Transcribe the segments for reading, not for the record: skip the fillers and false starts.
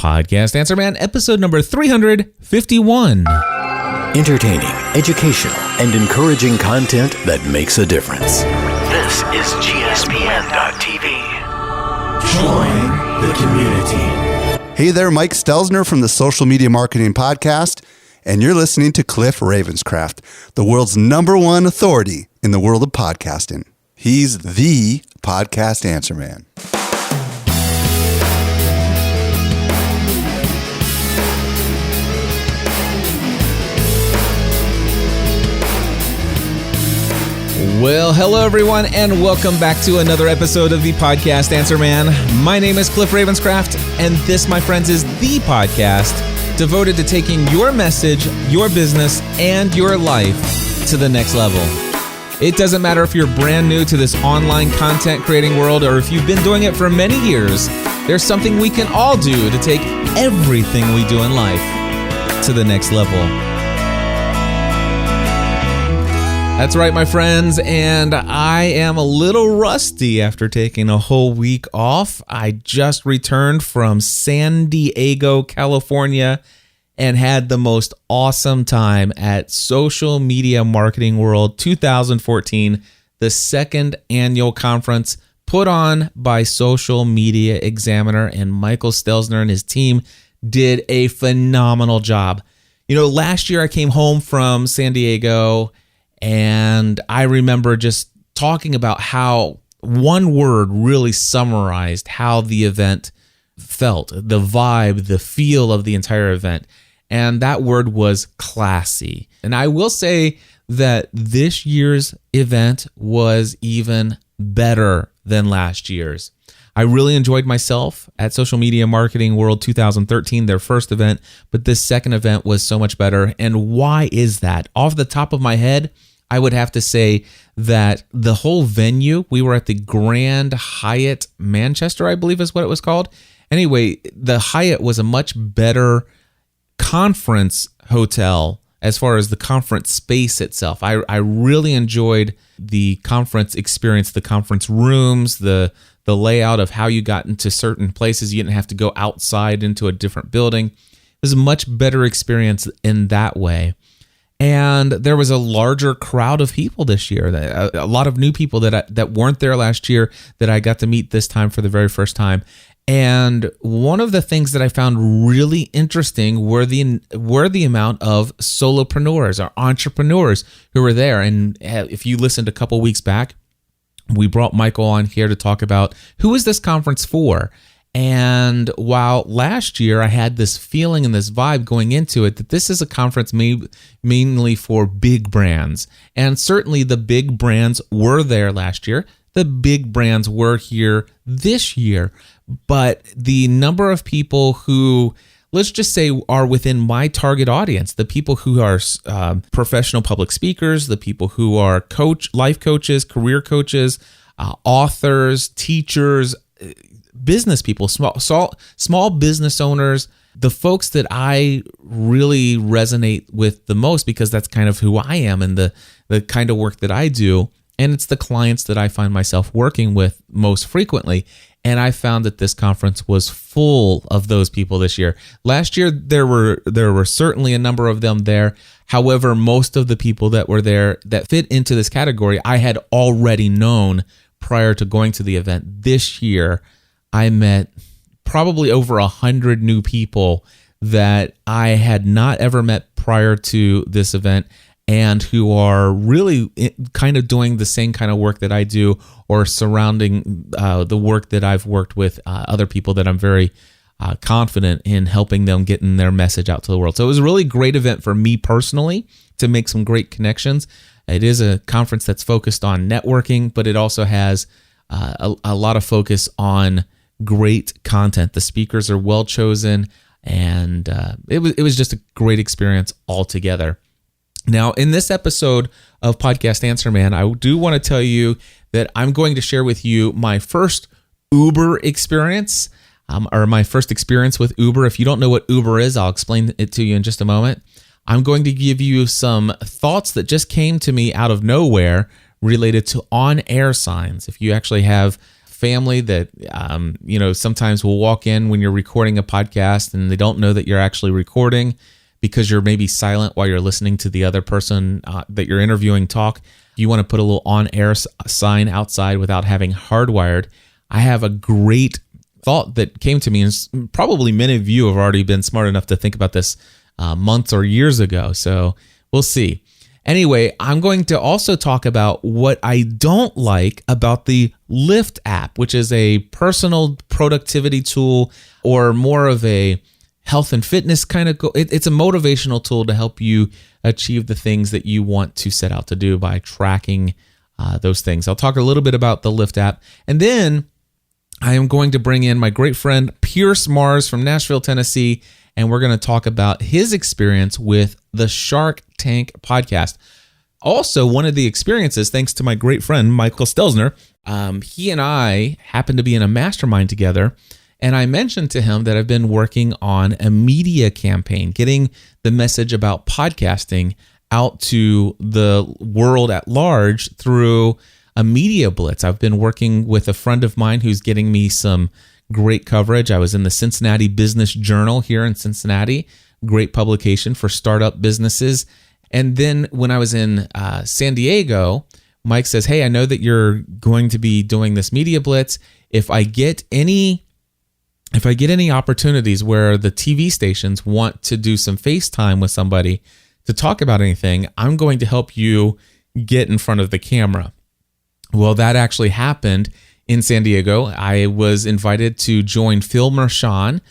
Podcast Answer Man, episode number 351. Entertaining, educational, and encouraging content that makes a difference. This is GSPN.TV. Join the community. Hey there, Mike Stelzner from the Social Media Marketing Podcast, and you're listening to Cliff Ravenscraft, the world's #1 authority in the world of podcasting. He's the Podcast Answer Man. Well, hello everyone, and welcome back to another episode of the Podcast Answer Man. My name is Cliff Ravenscraft, and this, my friends, is the podcast devoted to taking your message, your business, and your life to the next level. It doesn't matter if you're brand new to this online content creating world or if you've been doing it for many years, there's something we can all do to take everything we do in life to the next level. That's right, my friends, and I am a little rusty after taking a whole week off. I just returned from San Diego, California, and had the most awesome time at Social Media Marketing World 2014, the second annual conference put on by Social Media Examiner, and Michael Stelzner and his team did a phenomenal job. You know, last year I came home from San Diego, and I remember just talking about how one word really summarized how the event felt, the vibe, the feel of the entire event. And that word was classy. And I will say that this year's event was even better than last year's. I really enjoyed myself at Social Media Marketing World 2013, their first event, but this second event was so much better. And why is that? Off the top of my head, I would have to say that the whole venue, we were at the Grand Hyatt Manchester, I believe is what it was called. Anyway, the Hyatt was a much better conference hotel as far as the conference space itself. I really enjoyed the conference experience, the conference rooms, the layout of how you got into certain places. You didn't have to go outside into a different building. It was a much better experience in that way. And there was a larger crowd of people this year, a lot of new people that weren't there last year that I got to meet this time for the very first time. And one of the things that I found really interesting were the amount of solopreneurs or entrepreneurs who were there. And if you listened a couple weeks back, we brought Michael on here to talk about who is this conference for. And while last year I had this feeling and this vibe going into it that this is a conference mainly for big brands, and certainly the big brands were there last year. The big brands were here this year, but the number of people who, let's just say, are within my target audience, the people who are professional public speakers, the people who are life coaches, career coaches, authors, teachers, business people, small business owners, the folks that I really resonate with the most, because that's kind of who I am and the kind of work that I do. And it's the clients that I find myself working with most frequently. And I found that this conference was full of those people this year. Last year, there were certainly a number of them there. However, most of the people that were there that fit into this category, I had already known prior to going to the event. This year, I met probably over 100 new people that I had not ever met prior to this event, and who are really kind of doing the same kind of work that I do, or surrounding the work that I've worked with other people that I'm very confident in helping them getting their message out to the world. So it was a really great event for me personally to make some great connections. It is a conference that's focused on networking, but it also has a lot of focus on great content. The speakers are well chosen, and it was just a great experience altogether. Now, in this episode of Podcast Answer Man, I do want to tell you that I'm going to share with you my first Uber experience, or my first experience with Uber. If you don't know what Uber is, I'll explain it to you in just a moment. I'm going to give you some thoughts that just came to me out of nowhere related to on-air signs. If you actually have family that, sometimes will walk in when you're recording a podcast and they don't know that you're actually recording because you're maybe silent while you're listening to the other person that you're interviewing talk. You want to put a little on-air sign outside without having hardwired. I have a great thought that came to me, and probably many of you have already been smart enough to think about this months or years ago. So we'll see. Anyway, I'm going to also talk about what I don't like about the Lyft app, which is a personal productivity tool or more of a health and fitness kind of it's a motivational tool to help you achieve the things that you want to set out to do by tracking those things. I'll talk a little bit about the Lyft app. And then I am going to bring in my great friend Pierce Mars from Nashville, Tennessee, and we're going to talk about his experience with the Shark Tank podcast. Also, one of the experiences, thanks to my great friend Michael Stelzner, he and I happened to be in a mastermind together, and I mentioned to him that I've been working on a media campaign, getting the message about podcasting out to the world at large through a media blitz. I've been working with a friend of mine who's getting me some great coverage. I was in the Cincinnati Business Journal here in Cincinnati, great publication for startup businesses. And then when I was in San Diego, Mike says, hey, I know that you're going to be doing this media blitz. If I get any opportunities where the TV stations want to do some FaceTime with somebody to talk about anything, I'm going to help you get in front of the camera. Well, that actually happened in San Diego. I was invited to join Phil Mershon,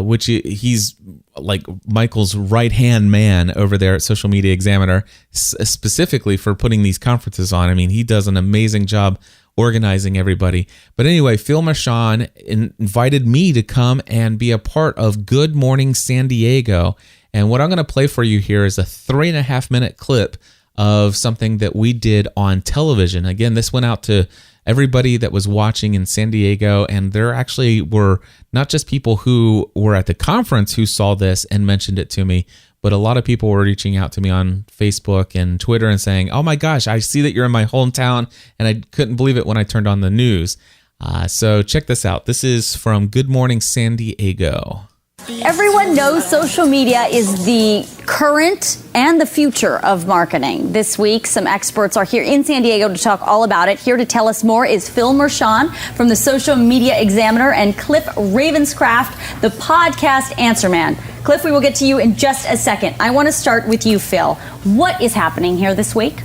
which he's like Michael's right-hand man over there at Social Media Examiner, specifically for putting these conferences on. I mean, he does an amazing job organizing everybody. But anyway, Phil Mershon invited me to come and be a part of Good Morning San Diego. And what I'm going to play for you here is a 3.5-minute clip of something that we did on television. Again, this went out to everybody that was watching in San Diego, and there actually were not just people who were at the conference who saw this and mentioned it to me, but a lot of people were reaching out to me on Facebook and Twitter and saying, oh my gosh, I see that you're in my hometown, and I couldn't believe it when I turned on the news. So check this out. This is from Good Morning San Diego. Everyone knows social media is the current and the future of marketing. This week, some experts are here in San Diego to talk all about it. Here to tell us more is Phil Mershon from the Social Media Examiner and Cliff Ravenscraft, the podcast answer man. Cliff, we will get to you in just a second. I want to start with you, Phil. What is happening here this week?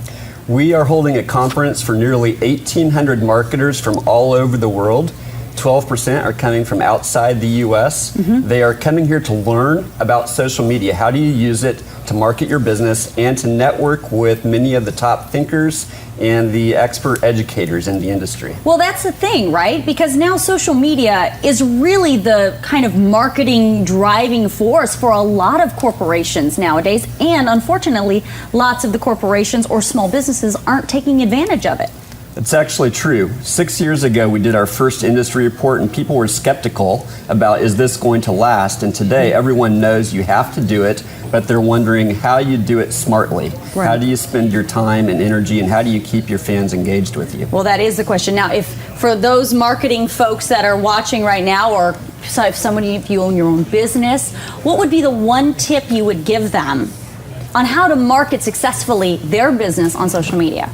We are holding a conference for nearly 1,800 marketers from all over the world. 12% are coming from outside the U.S. They are coming here to learn about social media. How do you use it to market your business and to network with many of the top thinkers and the expert educators in the industry? Well, that's the thing, right? Because now social media is really the kind of marketing driving force for a lot of corporations nowadays. And unfortunately, lots of the corporations or small businesses aren't taking advantage of it. It's actually true. 6 years ago, we did our first industry report, and people were skeptical about, is this going to last? And today, everyone knows you have to do it, but they're wondering how you do it smartly. Right. How do you spend your time and energy, and how do you keep your fans engaged with you? Well, that is the question. Now, if for those marketing folks that are watching right now, or if somebody, if you own your own business, what would be the one tip you would give them on how to market successfully their business on social media?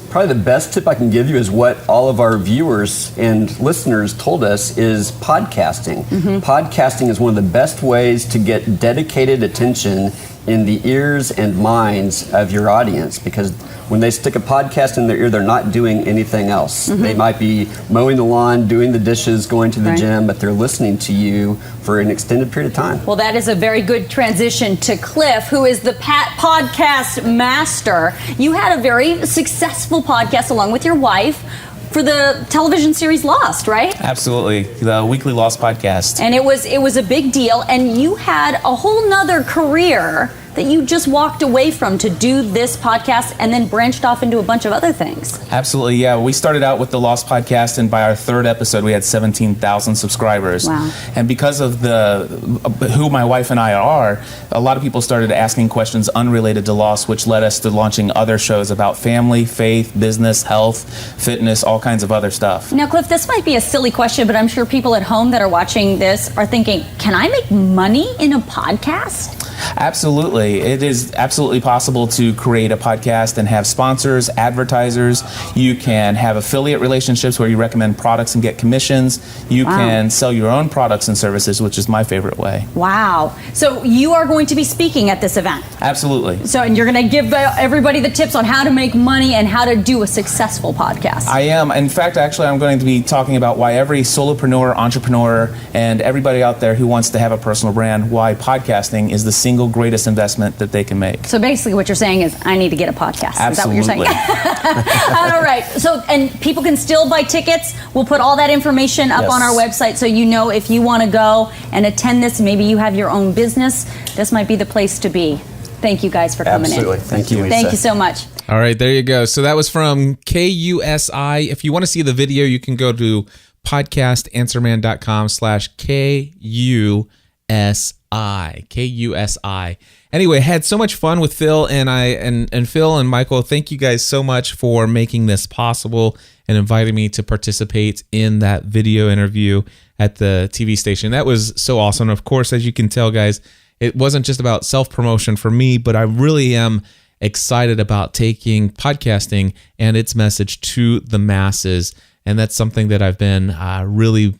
Probably the best tip I can give you is what all of our viewers and listeners told us is podcasting. Podcasting is one of the best ways to get dedicated attention in the ears and minds of your audience, because when they stick a podcast in their ear, they're not doing anything else. They might be mowing the lawn, doing the dishes, going to the gym, but they're listening to you for an extended period of time. Well, that is a very good transition to Cliff, who is the podcast master. You had a very successful podcast along with your wife for the television series Lost, right? Absolutely, the weekly Lost podcast. And it was a big deal, and you had a whole nother career that you just walked away from to do this podcast and then branched off into a bunch of other things. Absolutely, yeah. We started out with the Lost Podcast, and by our third episode, we had 17,000 subscribers. Wow. And because of who my wife and I are, a lot of people started asking questions unrelated to Lost, which led us to launching other shows about family, faith, business, health, fitness, all kinds of other stuff. Now, Cliff, this might be a silly question, but I'm sure people at home that are watching this are thinking, can I make money in a podcast? Absolutely. It is absolutely possible to create a podcast and have sponsors, advertisers. You can have affiliate relationships where you recommend products and get commissions. You can sell your own products and services, which is my favorite way. Wow. So you are going to be speaking at this event. Absolutely. So, and you're going to give everybody the tips on how to make money and how to do a successful podcast. I am. In fact, actually, I'm going to be talking about why every solopreneur, entrepreneur, and everybody out there who wants to have a personal brand, why podcasting is the single greatest investment that they can make. So basically what you're saying is I need to get a podcast. Absolutely. Is that what you're saying? All right. So, and people can still buy tickets. We'll put all that information up on our website so you know if you want to go and attend this, maybe you have your own business, this might be the place to be. Thank you guys for coming Absolutely. in. Thank you, Lisa. Thank you so much. All right, there you go. So that was from KUSI. If you want to see the video, you can go to podcastanswerman.com/KUSI. Anyway, had so much fun with Phil and Phil and Michael. Thank you guys so much for making this possible and inviting me to participate in that video interview at the TV station. That was so awesome. Of course, as you can tell, guys, it wasn't just about self-promotion for me, but I really am excited about taking podcasting and its message to the masses. And that's something that I've been really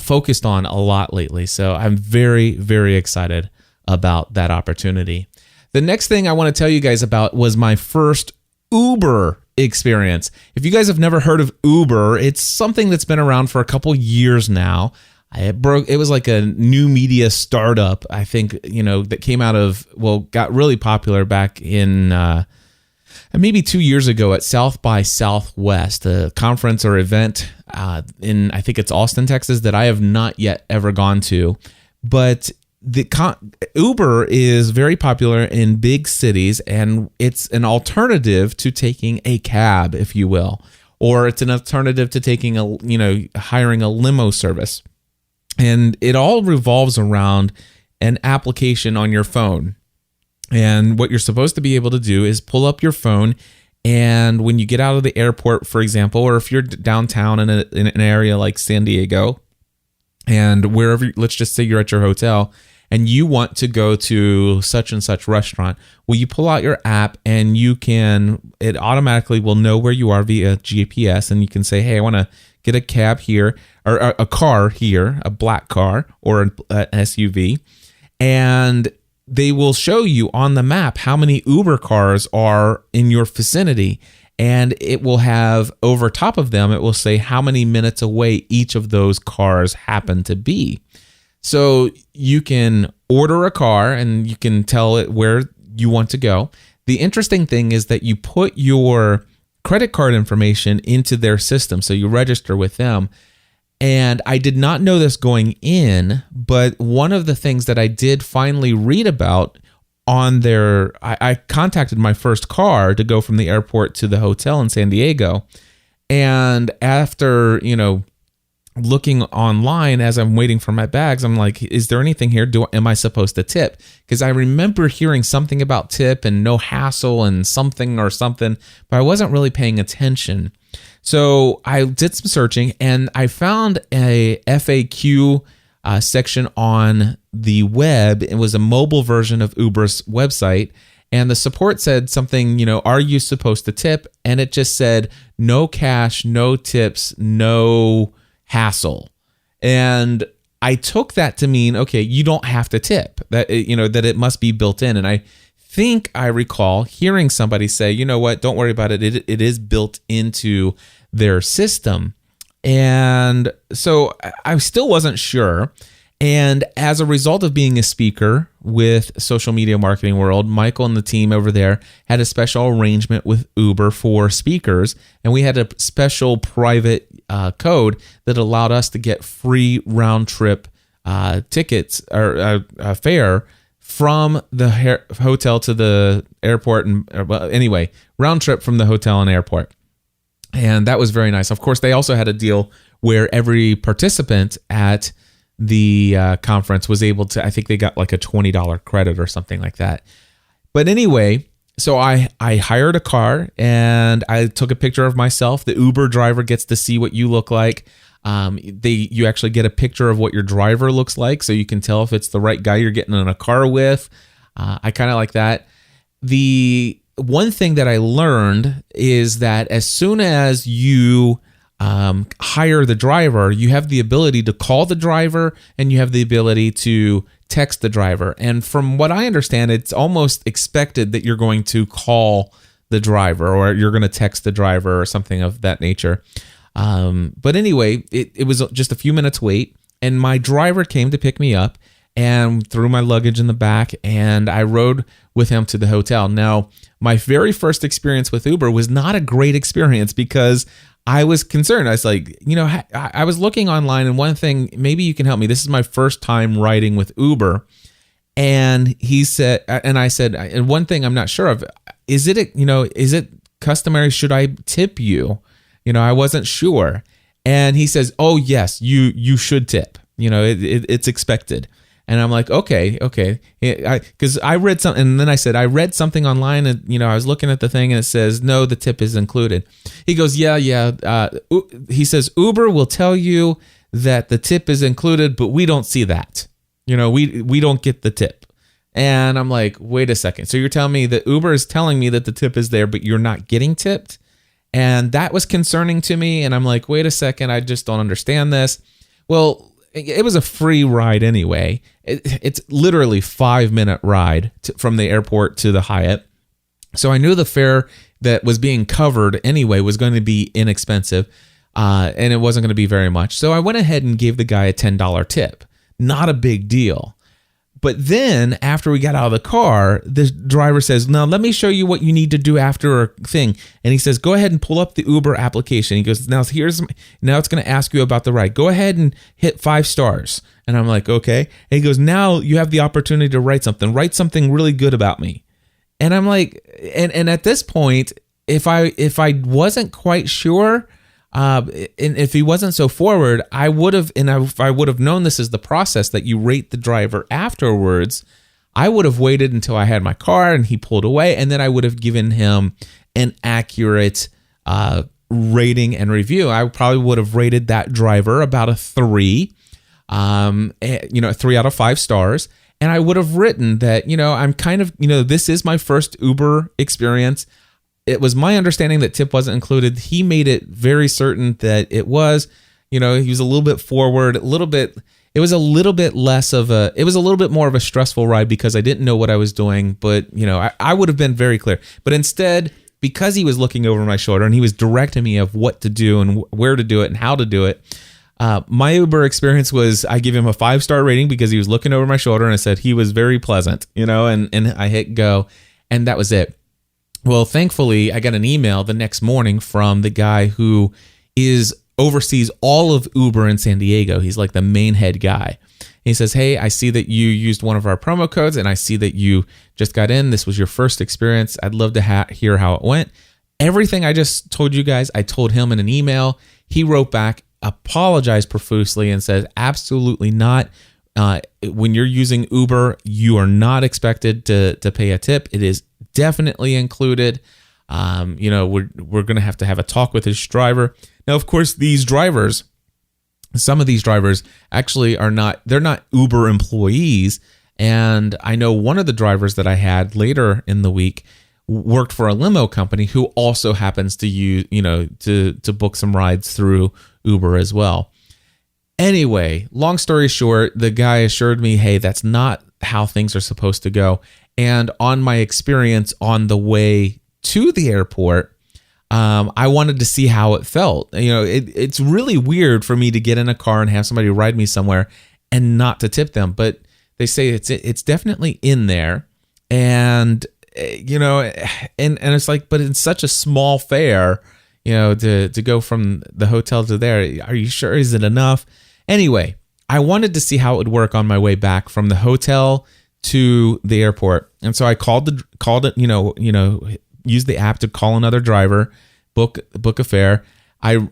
focused on a lot lately. So I'm very, very excited about that opportunity. The next thing I want to tell you guys about was my first Uber experience. If you guys have never heard of Uber, it's something that's been around for a couple years now. It was like a new media startup, I think, that came out of, got really popular back in maybe 2 years ago at South by Southwest, a conference or event in, I think it's Austin, Texas, that I have not yet ever gone to. But Uber is very popular in big cities, and it's an alternative to taking a cab, if you will, or it's an alternative to taking hiring a limo service. And it all revolves around an application on your phone. And what you're supposed to be able to do is pull up your phone, and when you get out of the airport, for example, or if you're downtown in an area like San Diego, and wherever, let's just say you're at your hotel, and you want to go to such and such restaurant, well, you pull out your app and it automatically will know where you are via GPS, and you can say, hey, I want to get a cab here, or a car here, a black car or an SUV, and they will show you on the map how many Uber cars are in your vicinity, and it will have over top of them, it will say how many minutes away each of those cars happen to be. So you can order a car and you can tell it where you want to go. The interesting thing is that you put your credit card information into their system, so you register with them. And I did not know this going in, but one of the things that I did finally read about on I contacted my first car to go from the airport to the hotel in San Diego. And after, looking online as I'm waiting for my bags, I'm like, is there anything here? Am I supposed to tip? Because I remember hearing something about tip and no hassle and something, but I wasn't really paying attention. So I did some searching and I found a FAQ section on the web. It was a mobile version of Uber's website. And the support said something, are you supposed to tip? And it just said, no cash, no tips, no hassle. And I took that to mean, okay, you don't have to tip, that it must be built in. And I think I recall hearing somebody say, you know what, don't worry about it. It is built into their system. And so I still wasn't sure. And as a result of being a speaker with Social Media Marketing World, Michael and the team over there had a special arrangement with Uber for speakers. And we had a special private code that allowed us to get free round trip tickets or fare from the hotel to the airport. And well, anyway, round trip from the hotel and airport. And that was very nice. Of course, they also had a deal where every participant at the conference was able to, I think they got like a $20 credit or something like that. But anyway, so I hired a car and I took a picture of myself. The Uber driver gets to see what you look like. You actually get a picture of what your driver looks like, so you can tell if it's the right guy you're getting in a car with. I kind of like that. The one thing that I learned is that as soon as you hire the driver, you have the ability to call the driver and you have the ability to text the driver. And from what I understand, it's almost expected that you're going to call the driver or you're going to text the driver or something of that nature. But anyway, it was just a few minutes wait, and my driver came to pick me up and threw my luggage in the back, and I rode with him to the hotel. Now, my very first experience with Uber was not a great experience because I was concerned. I was like, I was looking online, and one thing, maybe you can help me. This is my first time riding with Uber. And he said, and I said, and one thing I'm not sure of, is it customary? Should I tip you? I wasn't sure. And he says, oh yes, you should tip, it's expected. And I'm like, okay. Because I read something, and then I said, I read something online, and I was looking at the thing, and it says, no, the tip is included. He goes, yeah. He says, Uber will tell you that the tip is included, but we don't see that. We don't get the tip. And I'm like, wait a second. So you're telling me that Uber is telling me that the tip is there, but you're not getting tipped? And that was concerning to me. And I'm like, wait a second, I just don't understand this. Well, it was a free ride anyway. It's literally 5-minute ride from the airport to the Hyatt. So I knew the fare that was being covered anyway was going to be inexpensive, and it wasn't going to be very much. So I went ahead and gave the guy a $10 tip. Not a big deal. But then after we got out of the car, the driver says, now let me show you what you need to do after a thing. And he says, go ahead and pull up the Uber application. He goes, now it's going to ask you about the ride. Go ahead and hit 5 stars. And I'm like, okay. And he goes, now you have the opportunity to write something really good about me. And I'm like, and at this point, if I wasn't quite sure, and if he wasn't so forward, I would have, and if I would have known this is the process that you rate the driver afterwards, I would have waited until I had my car and he pulled away, and then I would have given him an accurate rating and review. I probably would have rated that driver about a 3, 3 out of 5 stars. And I would have written that, I'm kind of, this is my first Uber experience. It was my understanding that tip wasn't included. He made it very certain that it was. He was a little bit forward, it was a little bit more of a stressful ride because I didn't know what I was doing. But, I would have been very clear. But instead, because he was looking over my shoulder and he was directing me of what to do and where to do it and how to do it, my Uber experience was I give him a 5-star rating because he was looking over my shoulder, and I said he was very pleasant, and I hit go, and that was it. Well, thankfully, I got an email the next morning from the guy who oversees all of Uber in San Diego. He's like the main head guy. He says, hey, I see that you used one of our promo codes, and I see that you just got in. This was your first experience. I'd love to hear how it went. Everything I just told you guys, I told him in an email. He wrote back, apologized profusely, and says, absolutely not. When you're using Uber, you are not expected to pay a tip. It is definitely included. We're going to have a talk with his driver. Now, of course, some of these drivers actually they're not Uber employees. And I know one of the drivers that I had later in the week worked for a limo company who also happens to use, to book some rides through Uber as well. Anyway, long story short, the guy assured me, hey, that's not how things are supposed to go. And on my experience on the way to the airport, I wanted to see how it felt. It's really weird for me to get in a car and have somebody ride me somewhere and not to tip them. But they say it's definitely in there. And, and it's like, but it's such a small fare, to go from the hotel to there. Are you sure? Is it enough? Anyway, I wanted to see how it would work on my way back from the hotel to the airport. And so I called it, used the app to call another driver, book a fare. I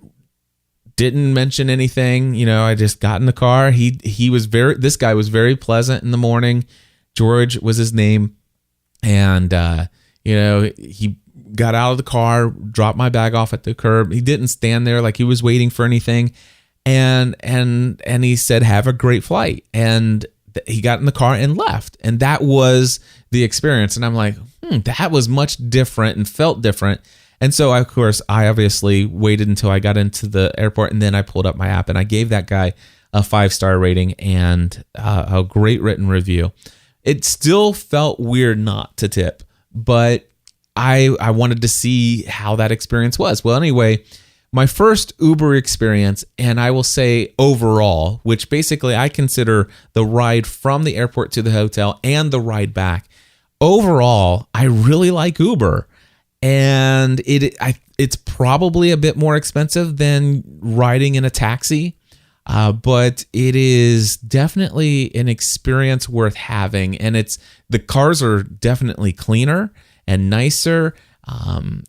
didn't mention anything, I just got in the car. This guy was very pleasant in the morning. George was his name. And, he got out of the car, dropped my bag off at the curb. He didn't stand there like he was waiting for anything. And he said, have a great flight. And he got in the car and left. And that was the experience. And I'm like, that was much different and felt different. And so, of course, I obviously waited until I got into the airport, and then I pulled up my app and I gave that guy a 5-star rating and a great written review. It still felt weird not to tip, but I wanted to see how that experience was. Well, anyway, my first Uber experience, and I will say overall, which basically I consider the ride from the airport to the hotel and the ride back. Overall, I really like Uber. And it's probably a bit more expensive than riding in a taxi, but it is definitely an experience worth having. And the cars are definitely cleaner and nicer. I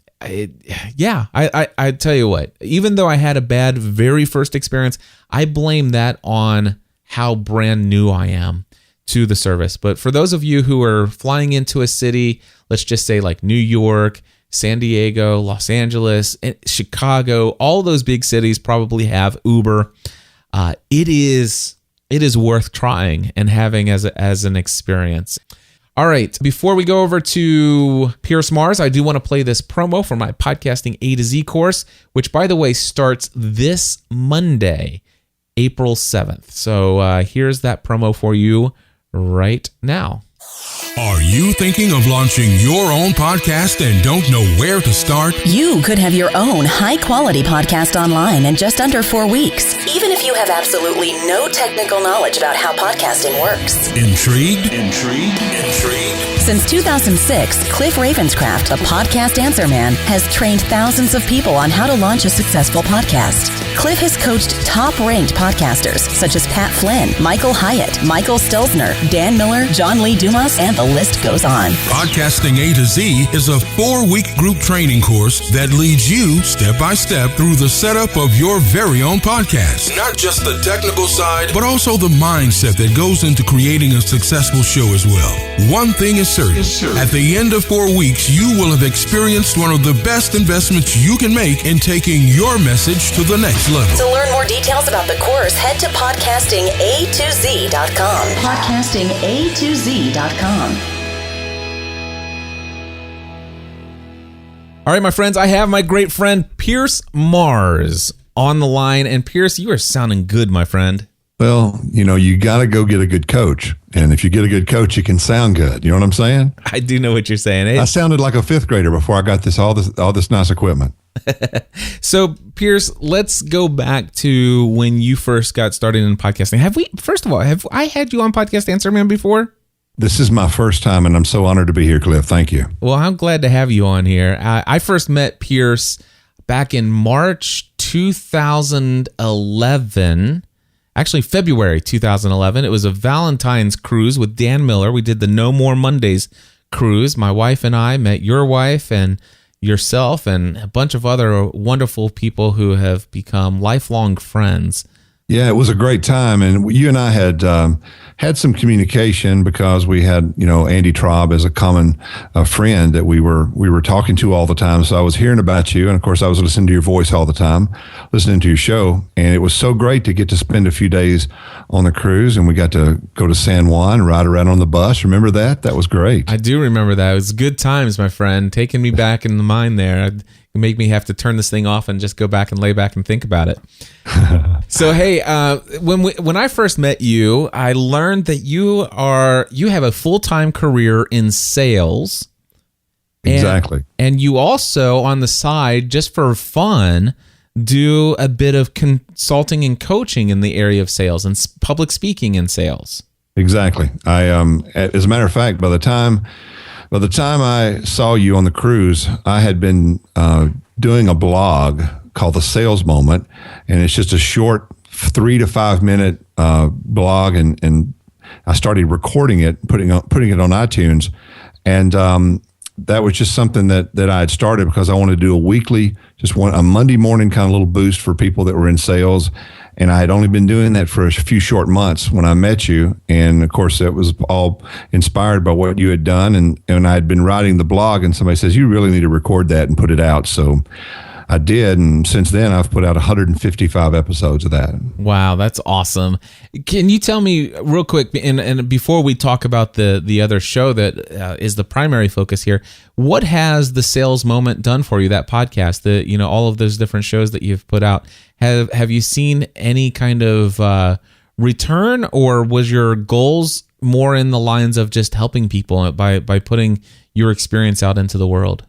tell you what, even though I had a bad very first experience, I blame that on how brand new I am to the service. But for those of you who are flying into a city, let's just say like New York, San Diego, Los Angeles, and Chicago, all those big cities probably have Uber. It is worth trying and having as an experience. All right, before we go over to Pierce Mars, I do want to play this promo for my Podcasting A to Z course, which, by the way, starts this Monday, April 7th. So here's that promo for you right now. Are you thinking of launching your own podcast and don't know where to start? You could have your own high-quality podcast online in just under 4 weeks, even if you have absolutely no technical knowledge about how podcasting works. Intrigued? Since 2006, Cliff Ravenscraft, a podcast answer man, has trained thousands of people on how to launch a successful podcast. Cliff has coached top-ranked podcasters such as Pat Flynn, Michael Hyatt, Michael Stelzner, Dan Miller, John Lee Dumas, and the list goes on. Podcasting A to Z is a 4-week group training course that leads you step by step through the setup of your very own podcast. Not just the technical side, but also the mindset that goes into creating a successful show as well. One thing is certain. At the end of 4 weeks, you will have experienced one of the best investments you can make in taking your message to the next level. To learn more details about the course, head to podcastinga2z.com. Podcastinga2z.com. All right, my friends, I have my great friend Pierce Mars on the line. And Pierce, you are sounding good, my friend. Well, you got to go get a good coach. And if you get a good coach, you can sound good. You know what I'm saying? I do know what you're saying. I sounded like a 5th grader before I got all this nice equipment. So, Pierce, let's go back to when you first got started in podcasting. Have I had you on Podcast Answer Man before? This is my first time, and I'm so honored to be here, Cliff. Thank you. Well, I'm glad to have you on here. I first met Pierce back in March 2011. Actually, February 2011. It was a Valentine's cruise with Dan Miller. We did the No More Mondays cruise. My wife and I met your wife and yourself and a bunch of other wonderful people who have become lifelong friends. Yeah, it was a great time, and you and I had some communication because we had Andy Traub as a common friend that we were talking to all the time. So I was hearing about you, and of course I was listening to your voice all the time, listening to your show, and it was so great to get to spend a few days on the cruise, and we got to go to San Juan, ride around on the bus. Remember that? That was great. I do remember that. It was good times, my friend, taking me back in the mind there. It make me have to turn this thing off and just go back and lay back and think about it. So, hey, when I first met you, I learned that you have a full-time career in sales. Exactly. And you also, on the side, just for fun, do a bit of consulting and coaching in the area of sales and public speaking in sales. Exactly. As a matter of fact, by the time I saw you on the cruise, I had been doing a blog called The Sales Moment, and it's just a short 3 to 5 minute blog, and I started recording it, putting it on iTunes, and that was just something that I had started because I wanted to do a weekly, a Monday morning kind of little boost for people that were in sales. And I had only been doing that for a few short months when I met you. And of course, that was all inspired by what you had done. And I had been writing the blog, and somebody says, you really need to record that and put it out. So I did. And since then, I've put out 155 episodes of that. Wow, that's awesome. Can you tell me real quick, and before we talk about the other show that is the primary focus here, what has the Sales Moment done for you, that podcast, all of those different shows that you've put out? Have you seen any kind of return, or was your goals more in the lines of just helping people by putting your experience out into the world?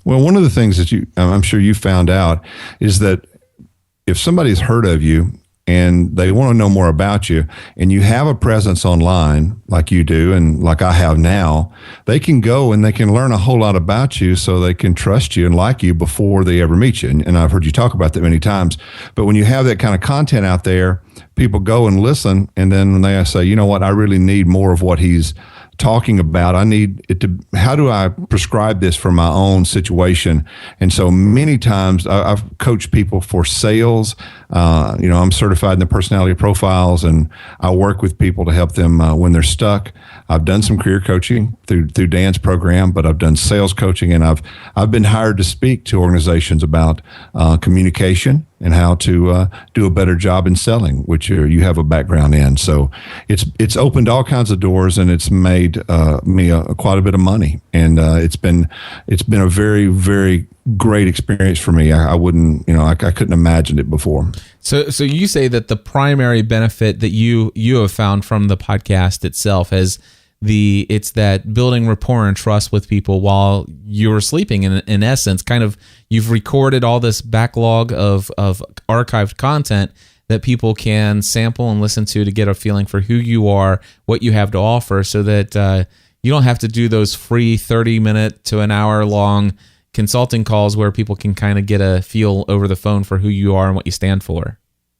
Well, one of the things that I'm sure you found out is that if somebody's heard of you and they want to know more about you, and you have a presence online like you do and like I have now, they can go and they can learn a whole lot about you so they can trust you and like you before they ever meet you. And I've heard you talk about that many times. But when you have that kind of content out there, people go and listen, and then when they say, you know what, I really need more of what he's talking about. I need it to, how do I prescribe this for my own situation? And so many times I've coached people for sales. I'm certified in the personality profiles, and I work with people to help them when they're stuck. I've done some career coaching through Dan's program, but I've done sales coaching, and I've been hired to speak to organizations about communication and how to do a better job in selling, which you have a background in. So it's opened all kinds of doors, and it's made me quite a bit of money. And it's been a very, very great experience for me. I wouldn't, I couldn't imagine it before. So you say that the primary benefit that you have found from the podcast itself it's that building rapport and trust with people while you're sleeping. In essence, kind of, you've recorded all this backlog of archived content that people can sample and listen to get a feeling for who you are, what you have to offer, so that you don't have to do those free 30-minute to an hour long consulting calls where people can kind of get a feel over the phone for who you are and what you stand for.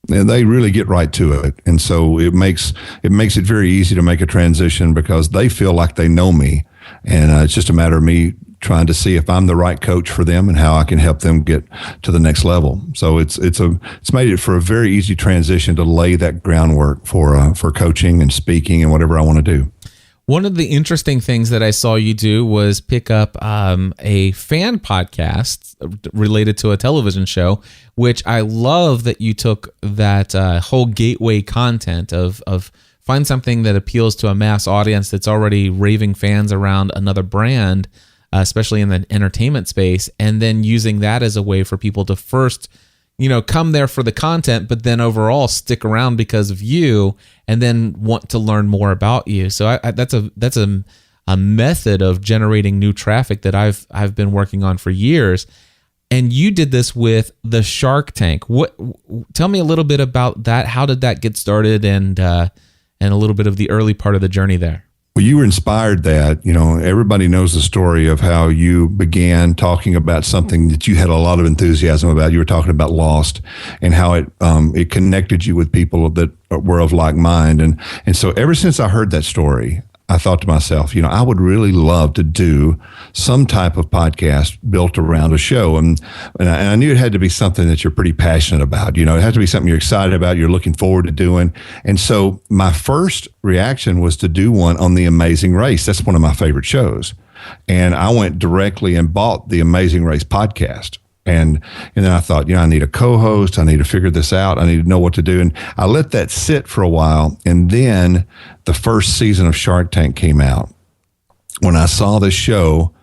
And they really get right to it. And so it makes it very easy to make a transition because they feel like they know me. And it's just a matter of me trying to see if I'm the right coach for them and how I can help them get to the next level. So it's made it for a very easy transition to lay that groundwork for coaching and speaking and whatever I want to do. One of the interesting things that I saw you do was pick up a fan podcast related to a television show, which I love that you took that whole gateway content of find something that appeals to a mass audience that's already raving fans around another brand, especially in the entertainment space, and then using that as a way for people to first come there for the content, but then overall stick around because of you, and then want to learn more about you. So that's a method of generating new traffic that I've been working on for years. And you did this with the Shark Tank. Tell me a little bit about that. How did that get started, and a little bit of the early part of the journey there? Well, you were inspired that, everybody knows the story of how you began talking about something that you had a lot of enthusiasm about. You were talking about Lost and how it connected you with people that were of like mind. And so ever since I heard that story, I thought to myself, I would really love to do some type of podcast built around a show. And I knew it had to be something that you're pretty passionate about. It had to be something you're excited about, you're looking forward to doing. And so my first reaction was to do one on The Amazing Race. That's one of my favorite shows. And I went directly and bought The Amazing Race podcast. And then I thought, I need a co-host. I need to figure this out. I need to know what to do. And I let that sit for a while. And then the first season of Shark Tank came out. When I saw this show,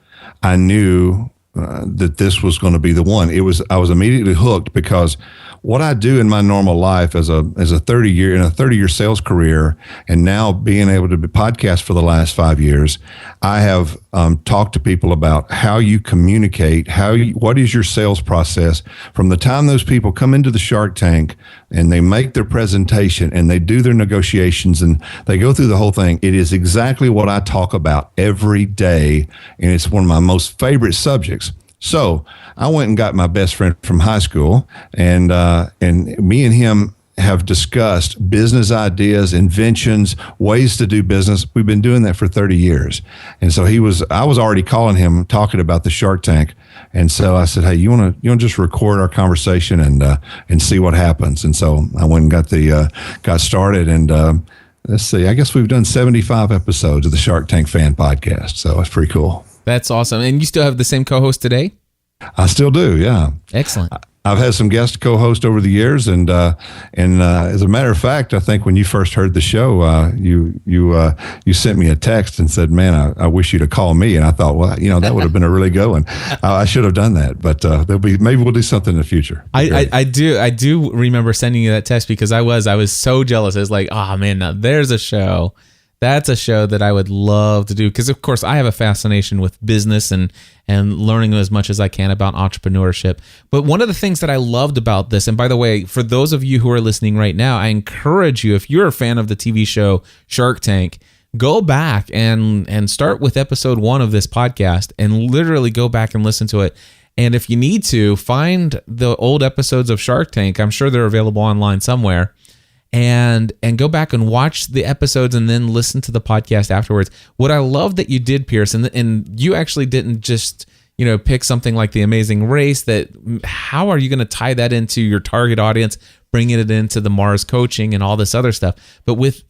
I knew that this was going to be the one. I was immediately hooked because what I do in my normal life as a 30-year sales career, and now being able to be podcast for the last 5 years, I have talked to people about how you communicate, what is your sales process from the time those people come into the Shark Tank and they make their presentation and they do their negotiations and they go through the whole thing. It is exactly what I talk about every day, and it's one of my most favorite subjects. So I went and got my best friend from high school, and me and him have discussed business ideas, inventions, ways to do business. We've been doing that for 30 years. And so I was already calling him, talking about the Shark Tank. And so I said, hey, you want to just record our conversation and see what happens. And so I went and got started, and let's see, I guess we've done 75 episodes of the Shark Tank Fan Podcast. So it's pretty cool. That's awesome. And you still have the same co-host today? I still do, yeah. Excellent. I've had some guest co-hosts over the years, and as a matter of fact, I think when you first heard the show, you sent me a text and said, "Man, I wish you'd have called me." And I thought, well, that would have been a really good one. I should have done that, but maybe we'll do something in the future. I do remember sending you that text because I was so jealous. I was like, oh man, now there's a show. That's a show that I would love to do because, of course, I have a fascination with business and learning as much as I can about entrepreneurship. But one of the things that I loved about this, and by the way, for those of you who are listening right now, I encourage you, if you're a fan of the TV show Shark Tank, go back and start with episode 1 of this podcast and literally go back and listen to it. And if you need to, find the old episodes of Shark Tank. I'm sure they're available online somewhere. And go back and watch the episodes and then listen to the podcast afterwards. What I love that you did, Pierce, and you actually didn't just pick something like The Amazing Race. How are you going to tie that into your target audience, bringing it into the Mars coaching and all this other stuff? But with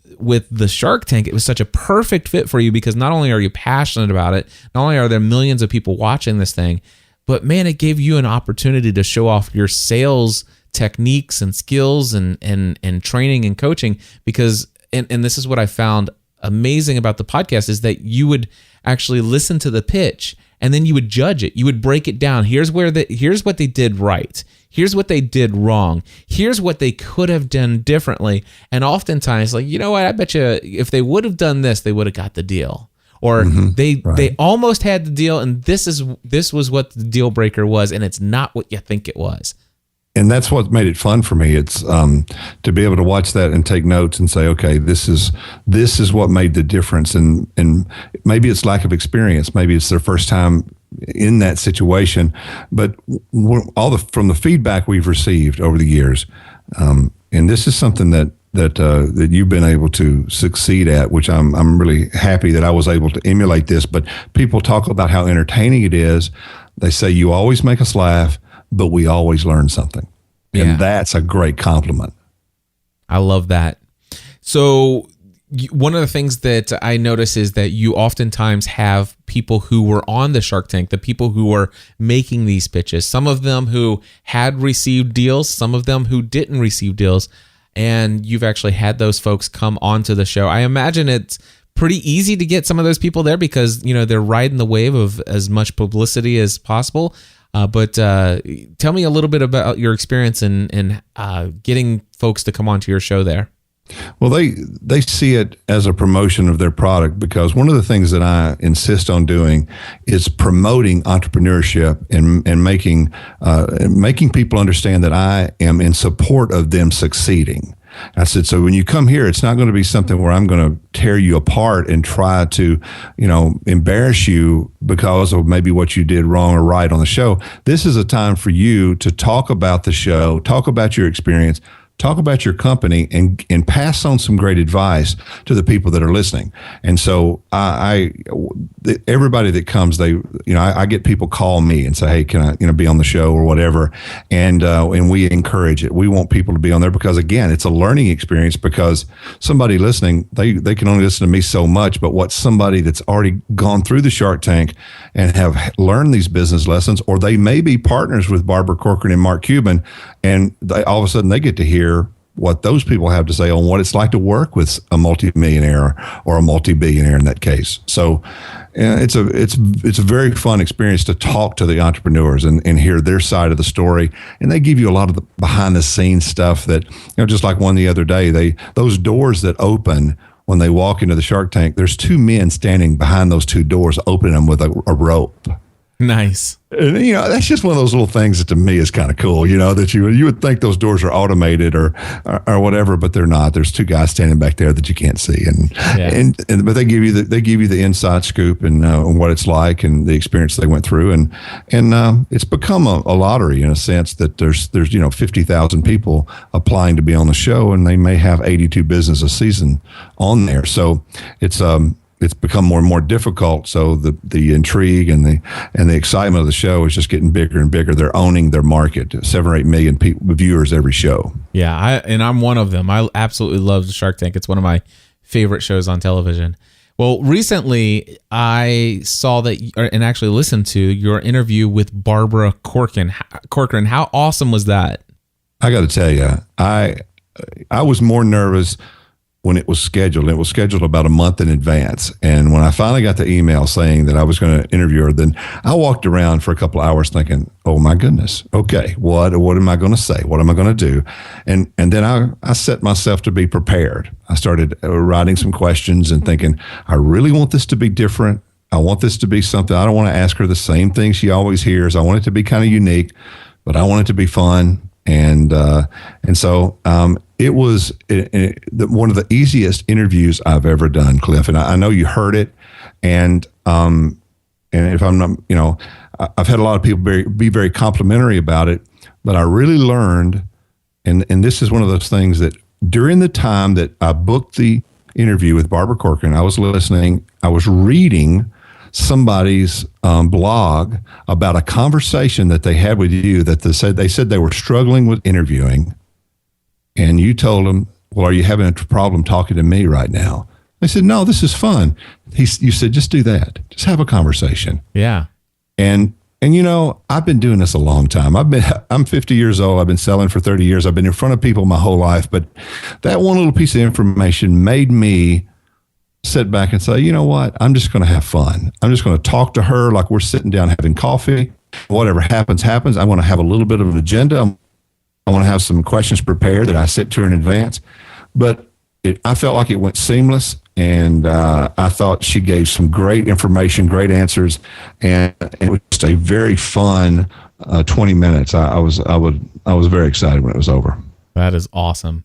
the Shark Tank, it was such a perfect fit for you because not only are you passionate about it, not only are there millions of people watching this thing, but man, it gave you an opportunity to show off your sales techniques and skills and training and coaching because and this is what I found amazing about the podcast is that you would actually listen to the pitch and then you would judge it. You would break it down. Here's what they did right. Here's what they did wrong. Here's what they could have done differently. And oftentimes, like, what, I bet you if they would have done this, they would have got the deal. Or they almost had the deal, and this was what the deal breaker was, and it's not what you think it was. And that's what made it fun for me. It's to be able to watch that and take notes and say, okay, this is what made the difference. And maybe it's lack of experience. Maybe it's their first time in that situation. But from the feedback we've received over the years, and this is something that you've been able to succeed at, which I'm really happy that I was able to emulate this. But people talk about how entertaining it is. They say you always make us laugh, but we always learn something. Yeah. And that's a great compliment. I love that. So one of the things that I notice is that you oftentimes have people who were on the Shark Tank, the people who were making these pitches, some of them who had received deals, some of them who didn't receive deals, and you've actually had those folks come onto the show. I imagine it's pretty easy to get some of those people there because, they're riding the wave of as much publicity as possible. But tell me a little bit about your experience in getting folks to come onto your show there. Well, they see it as a promotion of their product because one of the things that I insist on doing is promoting entrepreneurship and making people understand that I am in support of them succeeding. I said, so when you come here, it's not going to be something where I'm going to tear you apart and try to, embarrass you because of maybe what you did wrong or right on the show. This is a time for you to talk about the show, talk about your experience, talk about your company, and pass on some great advice to the people that are listening. And so everybody that comes, I get people call me and say, hey, can I, be on the show or whatever. And we encourage it. We want people to be on there because, again, it's a learning experience because somebody listening, they can only listen to me so much, but what somebody that's already gone through the Shark Tank and have learned these business lessons, or they may be partners with Barbara Corcoran and Mark Cuban, and all of a sudden they get to hear what those people have to say on what it's like to work with a multimillionaire or a multi-billionaire in that case. So it's a very fun experience to talk to the entrepreneurs and hear their side of the story. And they give you a lot of the behind the scenes stuff that, just like one the other day, those doors that open when they walk into the Shark Tank, there's two men standing behind those two doors, opening them with a rope. Nice. And, that's just one of those little things that to me is kind of cool, that you would think those doors are automated or whatever, but they're not. There's two guys standing back there that you can't see. But they give you the inside scoop and what it's like and the experience they went through. And it's become a lottery in a sense that there's 50,000 people applying to be on the show, and they may have 82 business a season on there. So it's become more and more difficult. So the intrigue and the excitement of the show is just getting bigger and bigger. They're owning their market. 7 or 8 million viewers every show. Yeah, I'm one of them. I absolutely love Shark Tank. It's one of my favorite shows on television. Well, recently I saw and actually listened to your interview with Barbara Corcoran. How awesome was that? I got to tell you, I was more nervous when it was scheduled. It was scheduled about a month in advance. And when I finally got the email saying that I was going to interview her, then I walked around for a couple of hours thinking, oh my goodness, okay, what am I going to say? What am I going to do? And then I set myself to be prepared. I started writing some questions and thinking, I really want this to be different. I want this to be something. I don't want to ask her the same thing she always hears. I want it to be kind of unique, but I want it to be fun. And so it was one of the easiest interviews I've ever done, Cliff. And I know you heard it. And if I'm not, I've had a lot of people be very complimentary about it, but I really learned, and this is one of those things that during the time that I booked the interview with Barbara Corcoran, I was listening, I was reading somebody's blog about a conversation that they had with you that they said they were struggling with interviewing, and you told them, well, are you having a problem talking to me right now? They said, no, this is fun. You said, just do that. Just have a conversation. Yeah. And I've been doing this a long time. I'm 50 years old. I've been selling for 30 years. I've been in front of people my whole life, but that one little piece of information made me sit back and say, you know what? I'm just going to have fun. I'm just going to talk to her like we're sitting down having coffee. Whatever happens, happens. I want to have a little bit of an agenda. I want to have some questions prepared that I sent to her in advance. But I felt like it went seamless, and I thought she gave some great information, great answers, and it was just a very fun 20 minutes. I was very excited when it was over. That is awesome.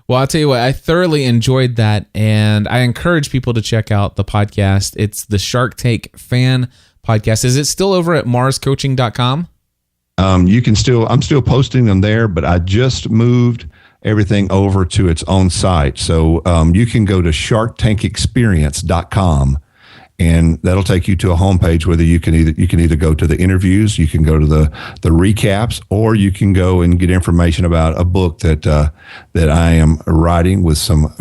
Well, I'll tell you what, I thoroughly enjoyed that, and I encourage people to check out the podcast. It's the Shark Tank Fan Podcast. Is it still over at marscoaching.com? I'm still posting them there, but I just moved everything over to its own site. So you can go to sharktankexperience.com, and that'll take you to a homepage where you can either go to the interviews, you can go to the recaps, or you can go and get information about a book that I am writing with some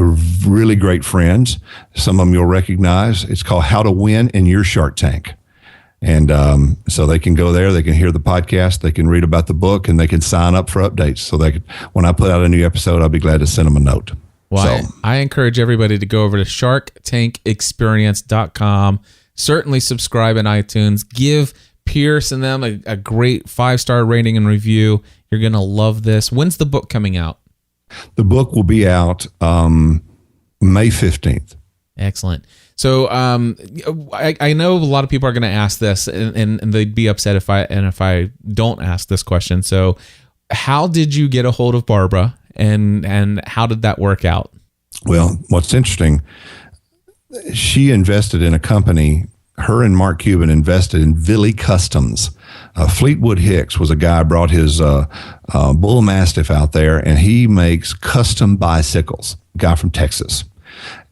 really great friends. Some of them you'll recognize. It's called How to Win in Your Shark Tank. And so they can go there, they can hear the podcast, they can read about the book, and they can sign up for updates. So when I put out a new episode, I'll be glad to send them a note. Well, so, I encourage everybody to go over to sharktankexperience.com. Certainly subscribe in iTunes. Give Pierce and them a great 5-star rating and review. You're going to love this. When's the book coming out? The book will be out May 15th. Excellent. So I know a lot of people are going to ask this, and they'd be upset if I don't ask this question. So how did you get a hold of Barbara, and how did that work out? Well, what's interesting, she invested in a company. Her and Mark Cuban invested in Villy Customs. Fleetwood Hicks was a guy who brought his Bull Mastiff out there, and he makes custom bicycles, a guy from Texas.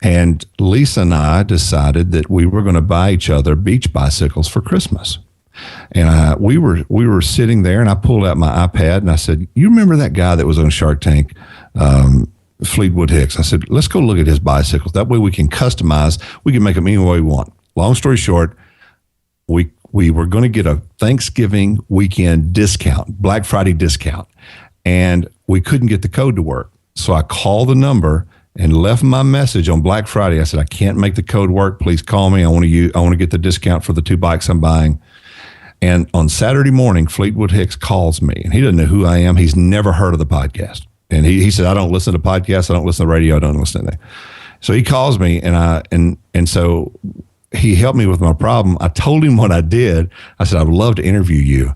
And Lisa and I decided that we were going to buy each other beach bicycles for Christmas. And we were sitting there, and I pulled out my iPad, and I said, you remember that guy that was on Shark Tank, Fleetwood Hicks? I said, let's go look at his bicycles. That way we can customize. We can make them any way we want. Long story short, we were going to get a Thanksgiving weekend discount, Black Friday discount, and we couldn't get the code to work. So I called the number and left my message on Black Friday. I said, I can't make the code work. Please call me. I want to get the discount for the 2 bikes I'm buying. And on Saturday morning, Fleetwood Hicks calls me, and he doesn't know who I am. He's never heard of the podcast. And he said, I don't listen to podcasts. I don't listen to radio. I don't listen to anything. So he calls me, and so he helped me with my problem. I told him what I did. I said, I would love to interview you.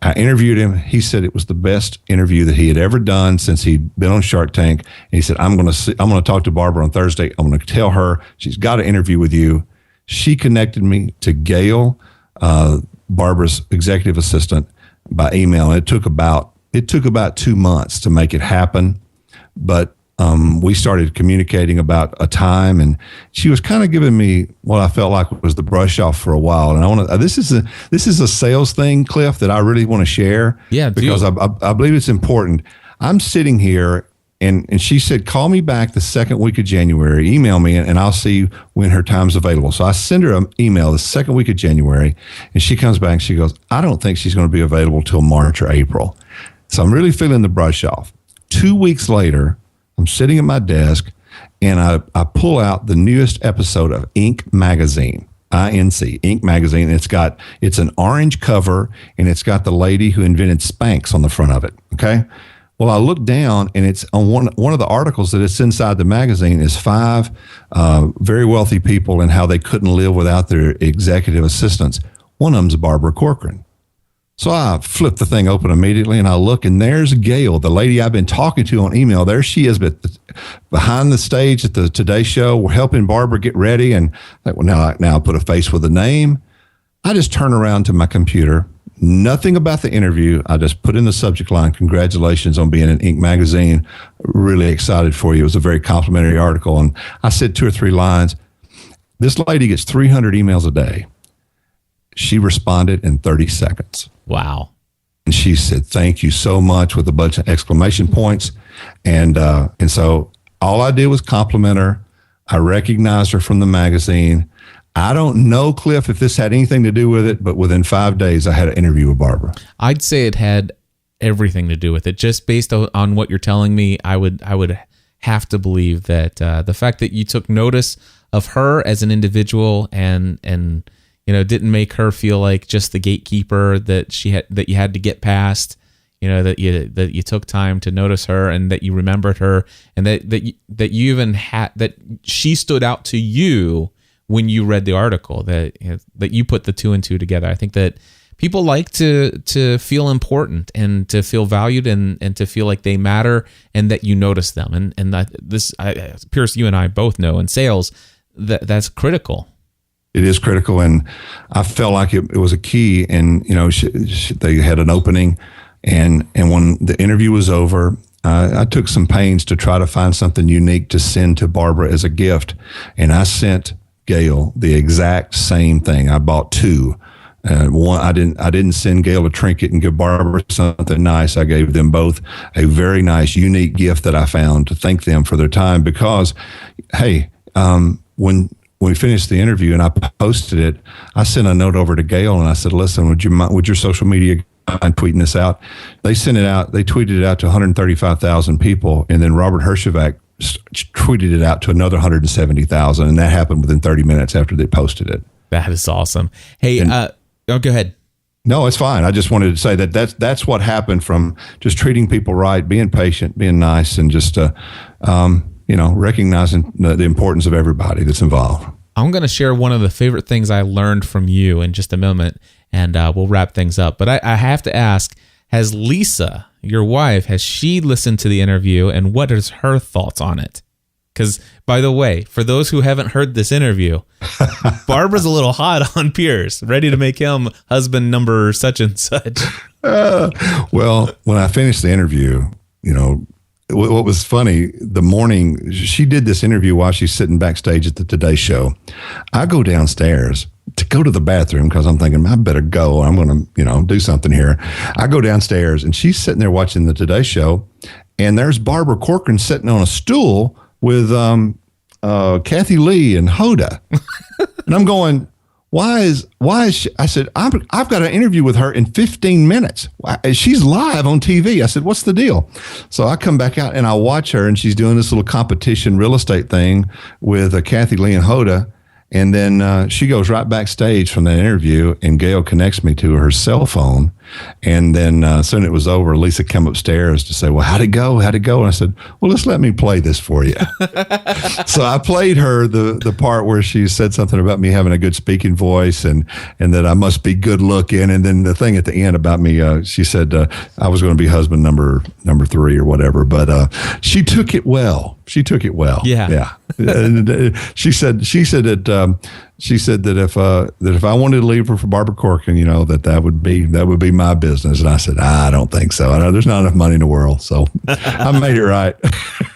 I interviewed him. He said it was the best interview that he had ever done since he'd been on Shark Tank. And he said, I'm going to talk to Barbara on Thursday. I'm going to tell her she's got to interview with you. She connected me to Gail, Barbara's executive assistant, by email. It took about 2 months to make it happen, but we started communicating about a time, and she was kind of giving me what I felt like was the brush off for a while. And I want to. This is a sales thing, Cliff, that I really want to share. Yeah, because I believe it's important. I'm sitting here, and she said, call me back the second week of January. Email me, and I'll see when her time's available. So I send her an email the second week of January, and she comes back and she goes, I don't think she's going to be available till March or April. So I'm really feeling the brush off. 2 weeks later, I'm sitting at my desk, and I pull out the newest episode of Inc. magazine, INC, Inc. magazine. It's an orange cover, and it's got the lady who invented Spanx on the front of it. Okay. Well, I look down, and it's on one of the articles that it's inside the magazine is 5 very wealthy people and how they couldn't live without their executive assistants. One of them's Barbara Corcoran. So I flip the thing open immediately, and I look, and there's Gail, the lady I've been talking to on email. There she is, but behind the stage at the Today Show. We're helping Barbara get ready, and I think, well, now I put a face with a name. I just turn around to my computer. Nothing about the interview. I just put in the subject line, congratulations on being in Inc. magazine. Really excited for you. It was a very complimentary article. And I said 2 or 3 lines. This lady gets 300 emails a day. She responded in 30 seconds. Wow. And she said, thank you so much, with a bunch of exclamation points. And so all I did was compliment her. I recognized her from the magazine. I don't know, Cliff, if this had anything to do with it, but within 5 days, I had an interview with Barbara. I'd say it had everything to do with it. Just based on what you're telling me, I would have to believe that the fact that you took notice of her as an individual and didn't make her feel like just the gatekeeper that you had to get past. That you took time to notice her, and that you remembered her, and that you even had that she stood out to you when you read the article, that you put the 2 and 2 together. I think that people like to feel important and to feel valued and to feel like they matter and that you notice them. And Pierce, you and I both know in sales that's critical. It is critical, and I felt like it was a key. And they had an opening, and when the interview was over, I took some pains to try to find something unique to send to Barbara as a gift, and I sent Gail the exact same thing. I bought 2. One, I didn't send Gail a trinket and give Barbara something nice. I gave them both a very nice, unique gift that I found to thank them for their time. Because, hey, when we finished the interview and I posted it, I sent a note over to Gail and I said, "Listen, would your social media mind tweeting this out?" They sent it out. They tweeted it out to 135,000 people, and then Robert Herjavec tweeted it out to another 170,000, and that happened within 30 minutes after they posted it. That is awesome. Hey, go ahead. No, it's fine. I just wanted to say that's what happened from just treating people right, being patient, being nice, and just recognizing the importance of everybody that's involved. I'm going to share one of the favorite things I learned from you in just a moment, and we'll wrap things up. But I have to ask, has Lisa, your wife, has she listened to the interview, and what is her thoughts on it? Because, by the way, for those who haven't heard this interview, Barbara's a little hot on Pierce, ready to make him husband number such and such. Well, when I finished the interview, what was funny, the morning she did this interview while she's sitting backstage at the Today Show, I go downstairs to go to the bathroom because I'm thinking, I better go. I'm going to, do something here. I go downstairs and she's sitting there watching the Today Show, and there's Barbara Corcoran sitting on a stool with Kathy Lee and Hoda. And I'm going, why is she? I said, I've got an interview with her in 15 minutes. She's live on TV. I said, what's the deal? So I come back out and I watch her, and she's doing this little competition real estate thing with Kathy Lee and Hoda. And then she goes right backstage from that interview, and Gail connects me to her cell phone. And then soon it was over, Lisa came upstairs to say, well, how'd it go? And I said, well, just let me play this for you. So I played her the part where she said something about me having a good speaking voice and that I must be good looking. And then the thing at the end about me, she said I was going to be husband number 3 or whatever. But she took it well. Yeah. She said that if I wanted to leave her for Barbara Corcoran, that would be my business. And I said, I don't think so. I know there's not enough money in the world, so I made it right.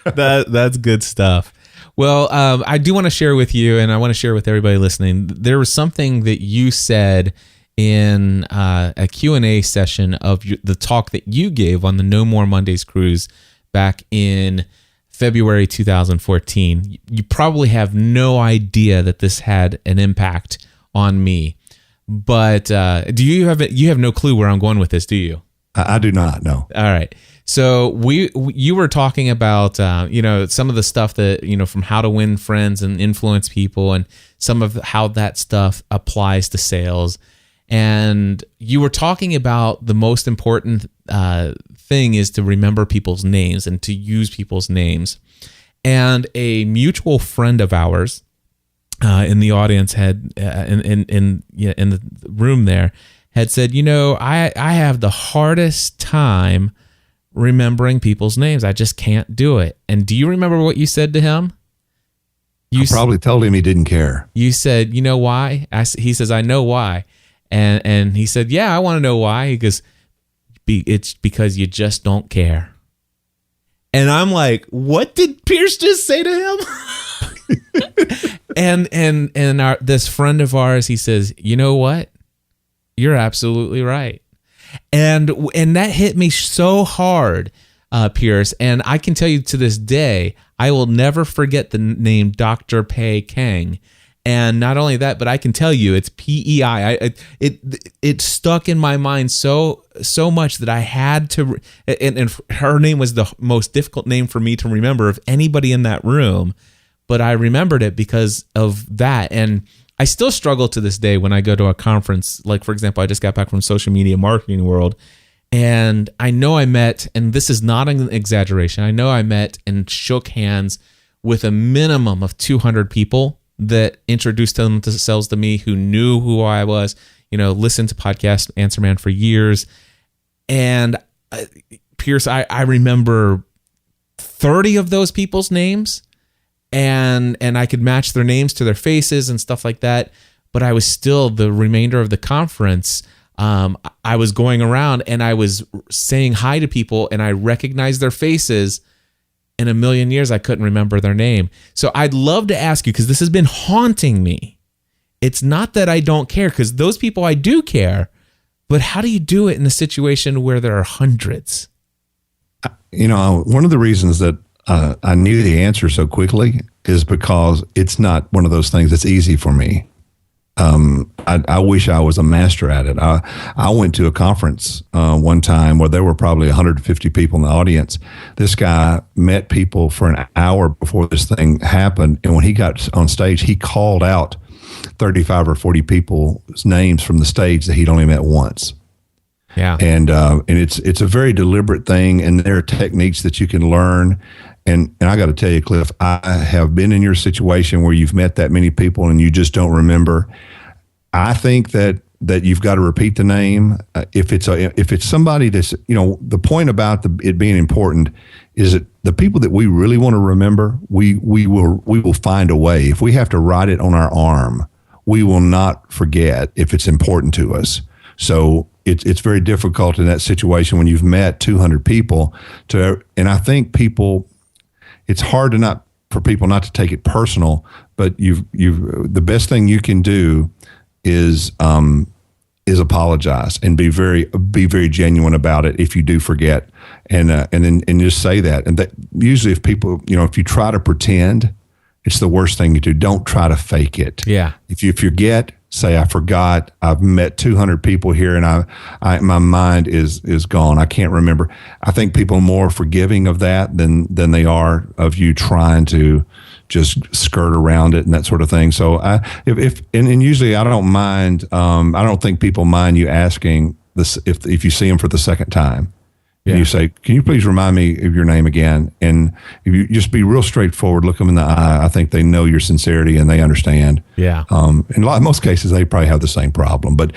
That's good stuff. Well, I do want to share with you, and I want to share with everybody listening. There was something that you said in a Q&A session of the talk that you gave on the No More Mondays cruise back in February 2014. You probably have no idea that this had an impact on me. But do you have no clue where I'm going with this, do you? I do not, no. All right. So you were talking about some of the stuff that from how to win friends and influence people, and some of how that stuff applies to sales. And you were talking about the most important thing is to remember people's names and to use people's names. And a mutual friend of ours in the audience had in the room there had said, I have the hardest time remembering people's names. I just can't do it. And do you remember what you said to him? I probably told him he didn't care. You said, you know why? He says, I know why. And he said, yeah, I want to know why. He goes, it's because you just don't care. And I'm like, what did Pierce just say to him? and this friend of ours, he says, you know what? You're absolutely right. And that hit me so hard, Pierce. And I can tell you to this day, I will never forget the name Dr. Pei Kang. And not only that, but I can tell you it's PEI. It stuck in my mind so much that I had to. And her name was the most difficult name for me to remember of anybody in that room, but I remembered it because of that. And I still struggle to this day when I go to a conference. Like, for example, I just got back from Social Media Marketing World, and I know I met, and this is not an exaggeration, I know I met and shook hands with a minimum of 200 people that introduced themselves to me, who knew who I was, listened to Podcast Answer Man for years. And Pierce, I remember 30 of those people's names, and I could match their names to their faces and stuff like that. But I was still, the remainder of the conference, I was going around and I was saying hi to people, and I recognized their faces. In a million years, I couldn't remember their name. So I'd love to ask you, because this has been haunting me. It's not that I don't care, because those people I do care, but how do you do it in a situation where there are hundreds? One of the reasons that I knew the answer so quickly is because it's not one of those things that's easy for me. I wish I was a master at it. I went to a conference one time where there were probably 150 people in the audience. This guy met people for an hour before this thing happened, and when he got on stage, he called out 35 or 40 people's names from the stage that he'd only met once. Yeah, and it's a very deliberate thing, and there are techniques that you can learn. And I got to tell you, Cliff, I have been in your situation where you've met that many people and you just don't remember. I think that you've got to repeat the name. If it's somebody that's, the point about it being important is that the people that we really want to remember, we will find a way. If we have to write it on our arm, we will not forget if it's important to us. So it's very difficult in that situation when you've met 200 people and I think it's hard for people not to take it personal, but the best thing you can do is apologize and be very genuine about it if you do forget, and then just say that. And that usually, if people, if you try to pretend, it's the worst thing you do. Don't try to fake it. Yeah. If you forget, say, I forgot. I've met 200 people here, and my mind is gone. I can't remember. I think people are more forgiving of that than they are of you trying to just skirt around it and that sort of thing. So and usually I don't mind. I don't think people mind you asking this if you see them for the second time. Yeah. And you say, can you please remind me of your name again? And if you just be real straightforward, look them in the eye, I think they know your sincerity and they understand. Yeah. In most cases, they probably have the same problem. But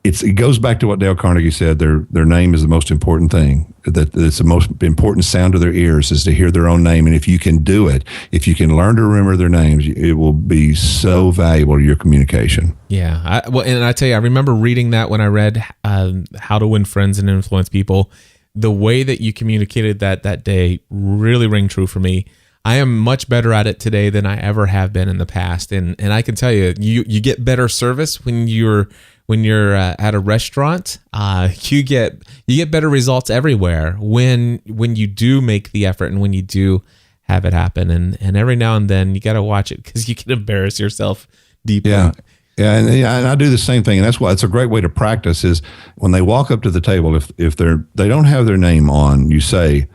it goes back to what Dale Carnegie said, their name is the most important thing. That it's the most important sound to their ears is to hear their own name. And if you can do it, if you can learn to remember their names, it will be so valuable to your communication. Yeah. And I tell you, I remember reading that when I read How to Win Friends and Influence People. The way that you communicated that day really rang true for me. I am much better at it today than I ever have been in the past. And I can tell you, you get better service when you're at a restaurant. You get better results everywhere when you do make the effort and when you do have it happen. And every now and then you got to watch it because you can embarrass yourself deeply. Yeah. Yeah, and I do the same thing, and that's why it's a great way to practice. Is when they walk up to the table, if they don't have their name on, you say,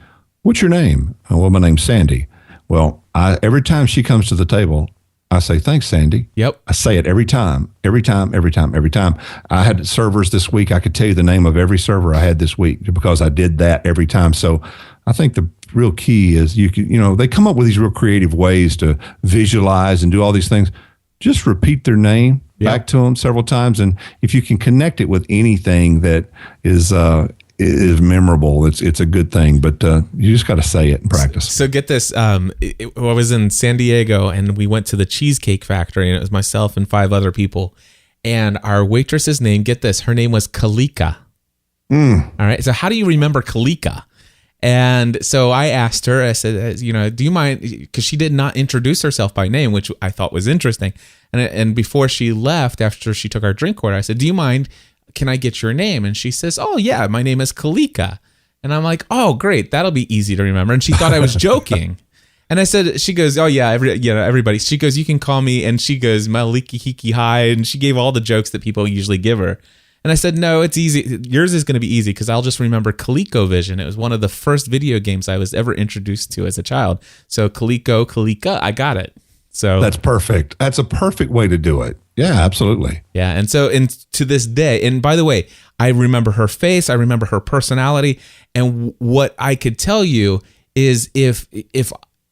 "What's your name?" "Oh, well, my name's Sandy." Well, every time she comes to the table, I say, "Thanks, Sandy." Yep. I say it every time. I had servers this week. I could tell you the name of every server I had this week because I did that every time. So I think the real key is they come up with these real creative ways to visualize and do all these things. Just repeat their name back to them several times, and if you can connect it with anything that is memorable, it's a good thing. But you just got to say it and practice. So get this: I was in San Diego, and we went to the Cheesecake Factory, and it was myself and 5 other people. And our waitress's name, get this, her name was Kalika. All right. So how do you remember Kalika? And so I asked her, I said, do you mind, because she did not introduce herself by name, which I thought was interesting. And before she left, after she took our drink order, I said, do you mind, can I get your name? And she says, oh yeah, my name is Kalika. And I'm like, oh great, that'll be easy to remember. And she thought I was joking. And I said, she goes, oh yeah, everybody. She goes, you can call me. And she goes, Maliki Hiki Hi. And she gave all the jokes that people usually give her. And I said, no, it's easy. Yours is going to be easy because I'll just remember ColecoVision. It was one of the first video games I was ever introduced to as a child. So Kalika, I got it. So that's perfect. That's a perfect way to do it. Yeah, absolutely. Yeah. And so to this day, and by the way, I remember her face. I remember her personality. And what I could tell you is if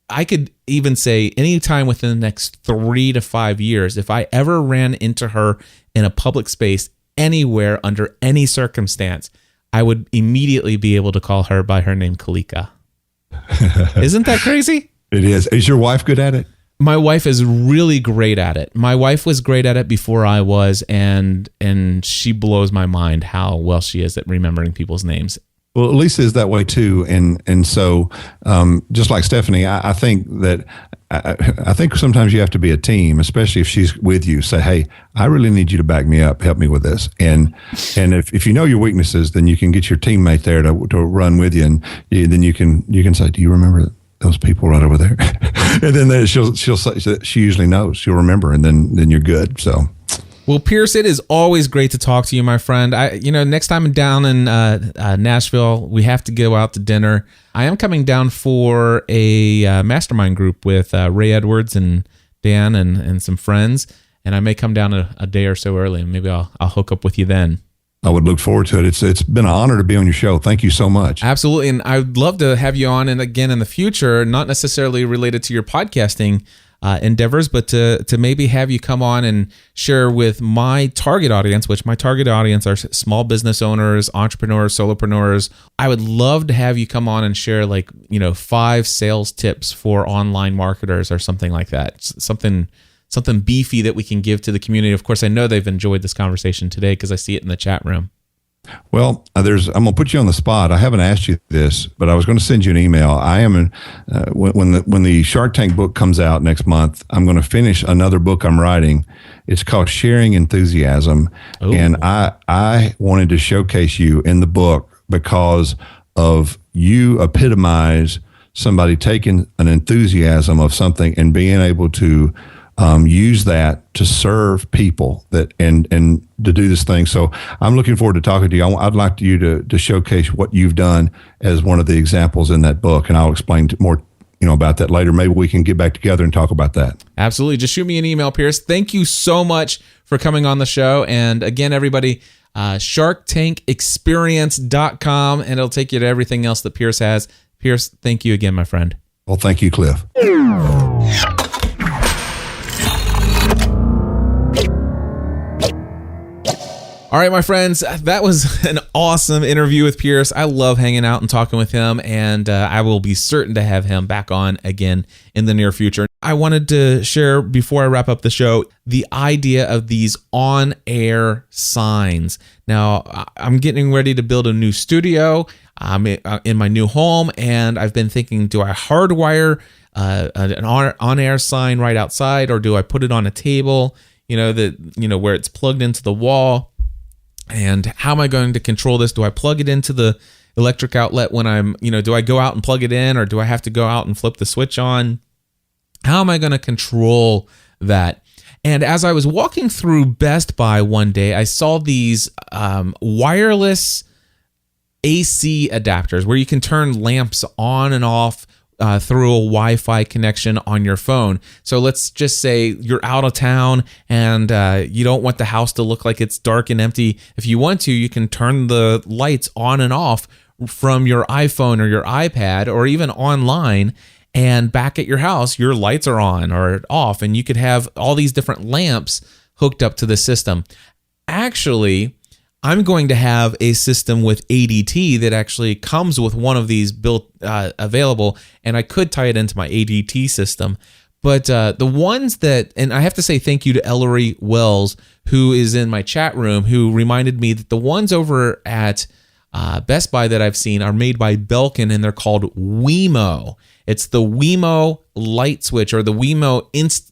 I could even say anytime within the next 3 to 5 years, if I ever ran into her in a public space, anywhere, under any circumstance, I would immediately be able to call her by her name, Kalika. Isn't that crazy? It is. Is your wife good at it? My wife is really great at it. My wife was great at it before I was, and she blows my mind how well she is at remembering people's names. Well, Lisa is that way too, and so just like Stephanie, I think that I think sometimes you have to be a team, especially if she's with you. Say, hey, I really need you to back me up, help me with this, and if you know your weaknesses, then you can get your teammate there to run with you, and then you can say, do you remember those people right over there? And then she'll say, she usually knows, she'll remember, and then you're good. So. Well, Pierce, it is always great to talk to you, my friend. Next time I'm down in Nashville, we have to go out to dinner. I am coming down for a mastermind group with Ray Edwards and Dan and some friends, and I may come down a day or so early, and maybe I'll hook up with you then. I would look forward to it. It's been an honor to be on your show. Thank you so much. Absolutely, and I'd love to have you on and again in the future, not necessarily related to your podcasting endeavors, but to maybe have you come on and share with my target audience, which my target audience are small business owners, entrepreneurs, solopreneurs. I would love to have you come on and share 5 sales tips for online marketers or something like that. Something beefy that we can give to the community. Of course, I know they've enjoyed this conversation today because I see it in the chat room. Well, I'm going to put you on the spot. I haven't asked you this, but I was going to send you an email. I am when the Shark Tank book comes out next month, I'm going to finish another book I'm writing. It's called Sharing Enthusiasm. Ooh. And I wanted to showcase you in the book because of you epitomize somebody taking an enthusiasm of something and being able to use that to serve people and to do this thing. So I'm looking forward to talking to you. I'd like you to showcase what you've done as one of the examples in that book, and I'll explain more about that later. Maybe we can get back together and talk about that. Absolutely. Just shoot me an email, Pierce. Thank you so much for coming on the show. And again, everybody, SharkTankExperience.com, and it'll take you to everything else that Pierce has. Pierce, thank you again, my friend. Well, thank you, Cliff. All right, my friends, that was an awesome interview with Pierce. I love hanging out and talking with him, and I will be certain to have him back on again in the near future. I wanted to share, before I wrap up the show, the idea of these on-air signs. Now, I'm getting ready to build a new studio in my new home, and I've been thinking, do I hardwire an on-air sign right outside, or do I put it on a table, where it's plugged into the wall? And how am I going to control this? Do I plug it into the electric outlet when I'm, do I go out and plug it in, or do I have to go out and flip the switch on? How am I going to control that? And as I was walking through Best Buy one day, I saw these wireless AC adapters where you can turn lamps on and off through a Wi-Fi connection on your phone. So let's just say you're out of town and you don't want the house to look like it's dark and empty. If you want to, you can turn the lights on and off from your iPhone or your iPad, or even online, and back at your house, your lights are on or off, and you could have all these different lamps hooked up to the system. Actually, I'm going to have a system with ADT that actually comes with one of these built available, and I could tie it into my ADT system. But the ones that, and I have to say thank you to Ellery Wells, who is in my chat room, who reminded me that the ones over at Best Buy that I've seen are made by Belkin, and they're called WeMo. It's the WeMo light switch, or the WeMo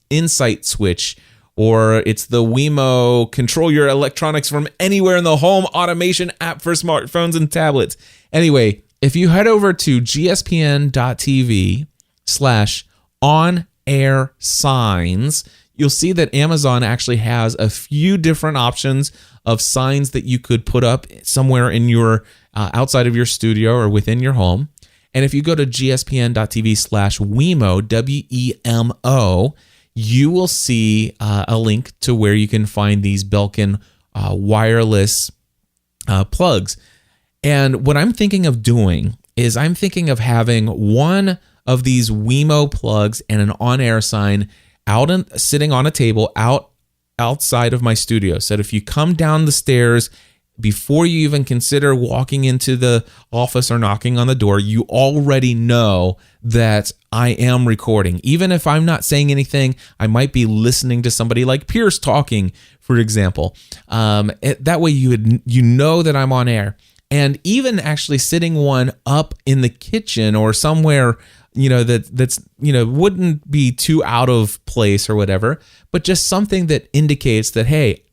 Insight switch, or it's the WeMo control your electronics from anywhere in the home automation app for smartphones and tablets. Anyway, if you head over to gspn.tv/on-air signs, you'll see that Amazon actually has a few different options of signs that you could put up somewhere in your outside of your studio or within your home. And if you go to gspn.tv/WeMo, WEMO, you will see a link to where you can find these Belkin wireless plugs. And what I'm thinking of doing is I'm thinking of having one of these WeMo plugs and an on-air sign sitting on a table outside of my studio. So that if you come down the stairs, before you even consider walking into the office or knocking on the door, you already know that I am recording. Even if I'm not saying anything, I might be listening to somebody like Pierce talking, for example. That way you know that I'm on air. And even actually sitting one up in the kitchen or somewhere, that's wouldn't be too out of place or whatever, but just something that indicates that, hey,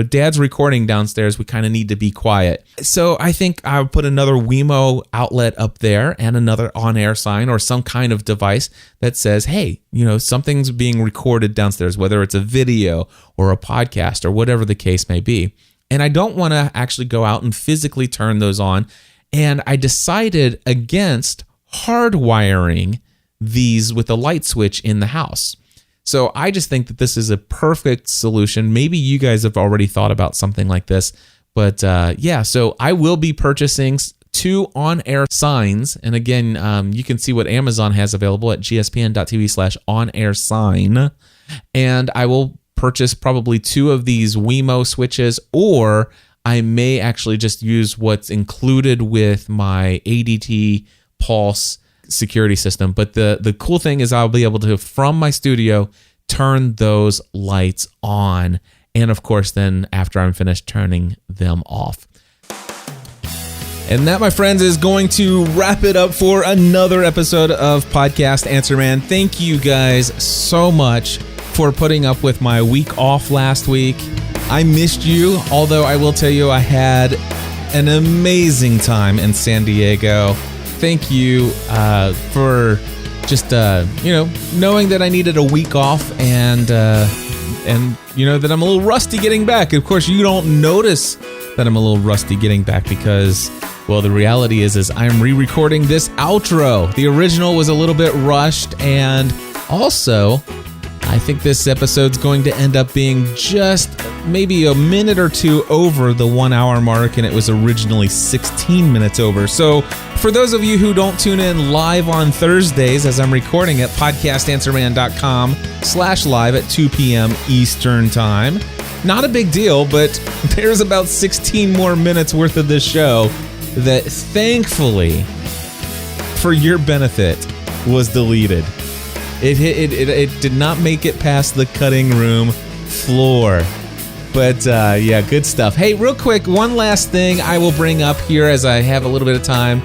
Dad's recording downstairs. We kind of need to be quiet. So I think I'll put another WeMo outlet up there and another on-air sign or some kind of device that says, hey, something's being recorded downstairs, whether it's a video or a podcast or whatever the case may be. And I don't want to actually go out and physically turn those on. And I decided against hardwiring these with a light switch in the house. So I just think that this is a perfect solution. Maybe you guys have already thought about something like this. But so I will be purchasing 2 on-air signs. And again, you can see what Amazon has available at gspn.tv/on-air sign. And I will purchase probably 2 of these WeMo switches, or I may actually just use what's included with my ADT Pulse security system. But the cool thing is I'll be able to, from my studio, turn those lights on. And of course, then after I'm finished, turning them off. And that, my friends, is going to wrap it up for another episode of Podcast Answer Man. Thank you guys so much for putting up with my week off last week. I missed you, although I will tell you I had an amazing time in San Diego. Thank you for just knowing that I needed a week off and that I'm a little rusty getting back. Of course, you don't notice that I'm a little rusty getting back because, well, the reality is I'm re-recording this outro. The original was a little bit rushed, and also I think this episode's going to end up being just maybe a minute or two over the 1 hour mark, and it was originally 16 minutes over. So for those of you who don't tune in live on Thursdays as I'm recording it, podcastanswerman.com/live at 2 p.m. Eastern Time. Not a big deal, but there's about 16 more minutes worth of this show that thankfully, for your benefit, was deleted. It did not make it past the cutting room floor. But yeah, good stuff. Hey, real quick, one last thing I will bring up here as I have a little bit of time.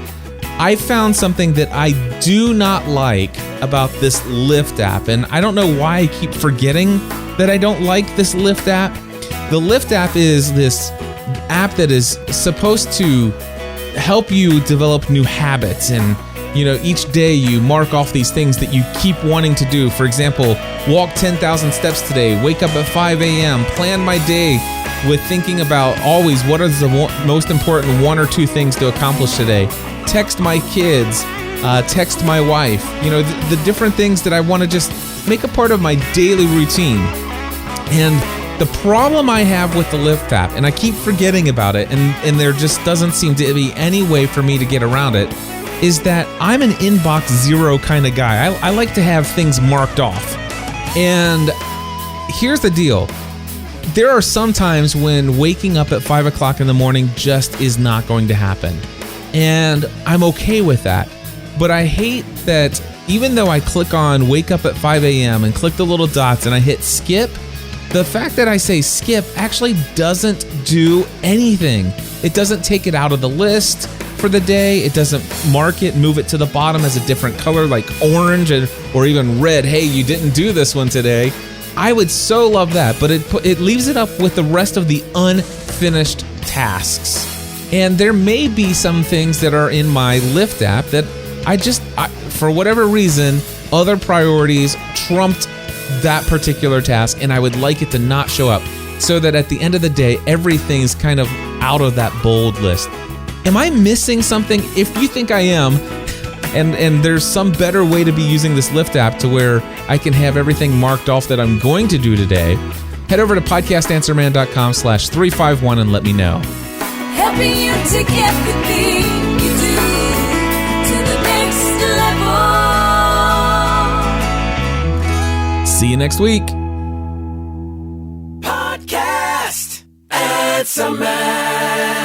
I found something that I do not like about this Lyft app, and I don't know why I keep forgetting that I don't like this Lyft app. The Lyft app is this app that is supposed to help you develop new habits, and each day you mark off these things that you keep wanting to do. For example, walk 10,000 steps today, wake up at 5 a.m., plan my day with thinking about always what are the most important one or two things to accomplish today. Text my kids, text my wife, the different things that I want to just make a part of my daily routine. And the problem I have with the Lyft app, and I keep forgetting about it, and there just doesn't seem to be any way for me to get around it, is that I'm an inbox zero kind of guy. I like to have things marked off. And here's the deal. There are some times when waking up at 5 o'clock in the morning just is not going to happen. And I'm okay with that. But I hate that even though I click on wake up at 5 a.m. and click the little dots and I hit skip, the fact that I say skip actually doesn't do anything. It doesn't take it out of the list for the day. It doesn't mark it, move it to the bottom as a different color like orange or even red. Hey, you didn't do this one today. I would so love that, but it leaves it up with the rest of the unfinished tasks. And there may be some things that are in my Lyft app that I for whatever reason, other priorities trumped that particular task, and I would like it to not show up so that at the end of the day, everything's kind of out of that bold list. Am I missing something? If you think I am, and there's some better way to be using this Lyft app to where I can have everything marked off that I'm going to do today, head over to podcastanswerman.com/351 and let me know. Helping you to get the thing you do to the next level. See you next week. Podcast Answer Man.